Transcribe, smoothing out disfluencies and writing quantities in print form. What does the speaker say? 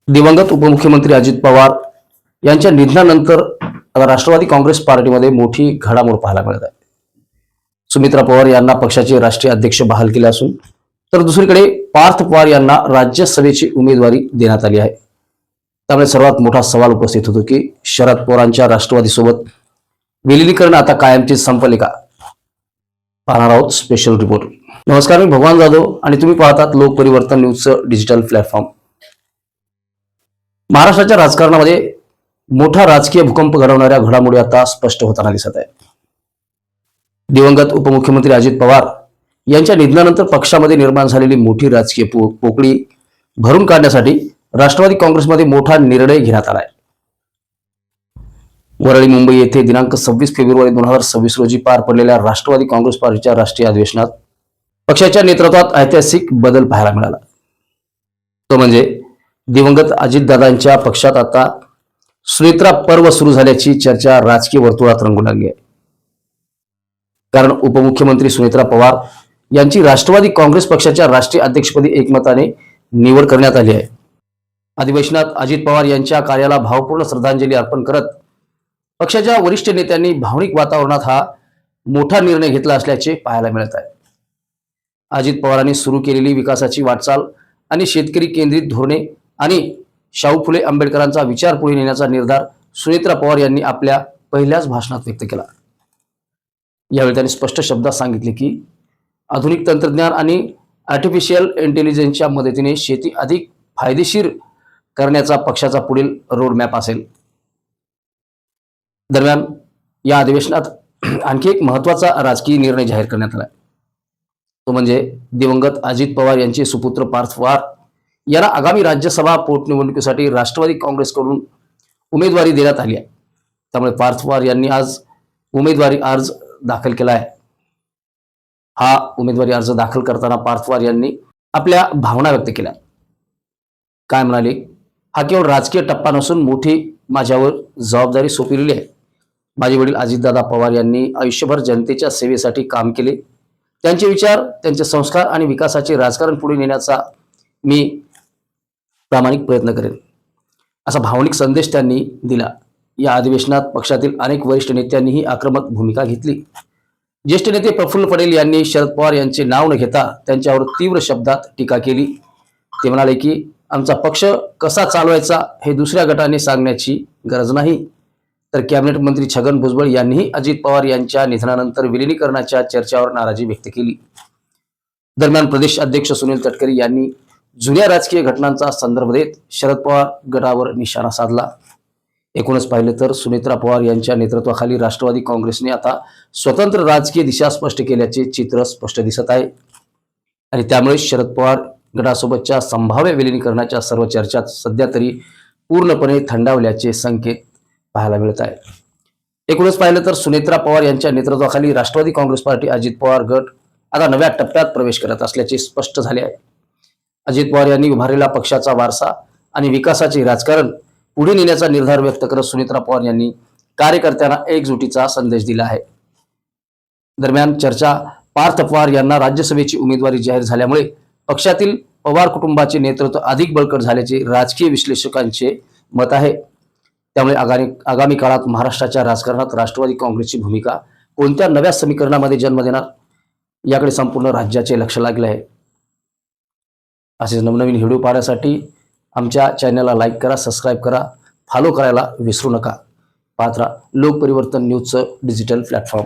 दिवंगत उपमुख्यमंत्री अजित पवार यांच्या निधनानंतर आता राष्ट्रवादी काँग्रेस पार्टीमध्ये मोठी घडामोड पाहायला मिळत आहे. सुमित्रा पवार यांना पक्षाचे राष्ट्रीय अध्यक्ष बहाल केले असून तर दुसरीकडे पार्थ पवार यांना राज्यसभेची उमेदवारी देण्यात आली आहे. त्यामुळे सर्वात मोठा सवाल उपस्थित होतो की शरद पवारांच्या राष्ट्रवादीसोबत विलीनीकरण आता कायमचे संपले का? पाहणार आहोत स्पेशल रिपोर्ट. नमस्कार, मी भगवान जाधव आणि तुम्ही पाहतात लोक परिवर्तन न्यूजचं डिजिटल प्लॅटफॉर्म. महाराष्ट्राच्या राजकारणामध्ये मोठा राजकीय भूकंप घडवणाऱ्या घडामोडी आता स्पष्ट होताना दिसत आहे. दिवंगत उपमुख्यमंत्री अजित पवार यांच्या निधनानंतर पक्षामध्ये निर्माण झालेली मोठी राजकीय पोकळी भरून काढण्यासाठी राष्ट्रवादी काँग्रेसमध्ये मोठा निर्णय घेण्यात आलाय. वरळी मुंबई येथे दिनांक 26 फेब्रुवारी 2026 रोजी पार पडलेल्या राष्ट्रवादी काँग्रेस पार्टीच्या राष्ट्रीय अधिवेशनात पक्षाच्या नेतृत्वात ऐतिहासिक बदल पाहायला मिळाला. तो म्हणजे दिवंगत अजितदादांच्या पक्षात आता सुनेत्रा पर्व सुरू झाल्याची चर्चा राजकीय वर्तुळात रंगू लागली आहे. कारण उपमुख्यमंत्री सुनेत्रा पवार यांची राष्ट्रवादी काँग्रेस पक्षाच्या राष्ट्रीय अध्यक्षपदी एकमताने निवड करण्यात आली आहे. अधिवेशनात अजित पवार यांच्या कार्याला भावपूर्ण श्रद्धांजली अर्पण करत पक्षाच्या वरिष्ठ नेत्यांनी भावनिक वातावरणात हा मोठा निर्णय घेतला असल्याचे पाहायला मिळत आहे. अजित पवारांनी सुरू केलेली विकासाची वाटचाल आणि शेतकरी केंद्रित धोरणे आणि शाहू फुले आंबेडकरांचा विचार पुढे नेण्याचा निर्धार सुनेत्रा पवार यांनी आपल्या पहिल्याच भाषणात व्यक्त केला. यावेळी त्यांनी स्पष्ट शब्दात सांगितले की आधुनिक तंत्रज्ञान आणि आर्टिफिशियल इंटेलिजन्सच्या मदतीने शेती अधिक फायदेशीर करण्याचा पक्षाचा पुढील रोडमॅप असेल. दरम्यान या अधिवेशनात आणखी एक महत्त्वाचा राजकीय निर्णय जाहीर करण्यात आला. तो म्हणजे दिवंगत अजित पवार यांचे सुपुत्र पार्थ पवार यांना आगामी राज्यसभा पोटनिवडणुकीसाठी राष्ट्रवादी काँग्रेसकडून उमेदवारी देण्यात आली आहे. त्यामुळे पार्थ पवार यांनी आज उमेदवारी अर्ज दाखल केला आहे. हा उमेदवारी अर्ज दाखल करताना पार्थ पवार यांनी आपल्या भावना व्यक्त केल्या. काय म्हणाले? हा केवळ राजकीय टप्पा नसून मोठी माझ्यावर जबाबदारी सोपविलेली आहे. माझे वडील अजितदादा पवार यांनी आयुष्यभर जनतेच्या सेवेसाठी काम केले. त्यांचे विचार, त्यांचे संस्कार आणि विकासाचे राजकारण पुढे नेण्याचा मी प्रामाणिक प्रयत्न करेन, असा भावनिक संदेश त्यांनी दिला. या अधिवेशनात पक्षातील अनेक वरिष्ठ नेत्यांनीही आक्रमक भूमिका घेतली. ज्येष्ठ नेते प्रफुल्ल पटेल यांनी शरद पवार यांचे नाव न घेता त्यांच्यावर तीव्र शब्दात टीका केली. ते म्हणाले की आमचा पक्ष कसा चालवायचा हे दुसऱ्या गटाने सांगण्याची गरज नाही. तर कॅबिनेट मंत्री छगन भुजबळ यांनीही अजित पवार यांच्या निधनानंतर विलिनीकरणाच्या चर्चावर नाराजी व्यक्त केली. दरम्यान प्रदेश अध्यक्ष सुनील तटकरे यांनी जुन्या राजकीय घटनांचा संदर्भ देत शरद पवार गटावर निशाणा साधला. एकूणच पाहिलं तर सुनेत्रा पवार यांच्या नेतृत्वाखाली राष्ट्रवादी काँग्रेसने आता स्वतंत्र राजकीय दिशा स्पष्ट केल्याचे चित्र स्पष्ट दिसत आहे. आणि त्यामुळे शरद पवार गटासोबतच्या संभाव्य विलिनीकरणाच्या सर्व चर्चा सध्या तरी पूर्णपणे थंडावल्याचे संकेत पाहायला मिळत आहे. एकूणच पाहिलं तर सुनेत्रा पवार यांच्या नेतृत्वाखाली राष्ट्रवादी काँग्रेस पार्टी अजित पवार गट आता नव्या टप्प्यात प्रवेश करत असल्याचे स्पष्ट झाले आहे. अजित पवार यांनी उभारलेला पक्षाचा वारसा आणि विकासाचे राजकारण पुढे नेण्याचा निर्धार व्यक्त करत सुनेत्रा पवार यांनी कार्यकर्त्यांना एकजुटीचा संदेश दिला आहे. दरम्यान चर्चा पार्थ पवार यांना राज्यसभेची उमेदवारी जाहीर झाल्यामुळे पक्षातील पवार कुटुंबाचे नेतृत्व अधिक बळकट झाल्याचे राजकीय विश्लेषकांचे मत आहे. त्यामुळे आगामी काळात महाराष्ट्राच्या राजकारणात राष्ट्रवादी काँग्रेसची भूमिका कोणत्या नव्या समीकरणामध्ये जन्म देणार याकडे संपूर्ण राज्याचे लक्ष लागले आहे. असेच नवनवीन व्हिडिओ पाहण्यासाठी आमच्या चॅनलला लाईक करा, सबस्क्राईब करा, फॉलो करायला विसरू नका. पाहत राहा लोक परिवर्तन न्यूजचं डिजिटल प्लॅटफॉर्म.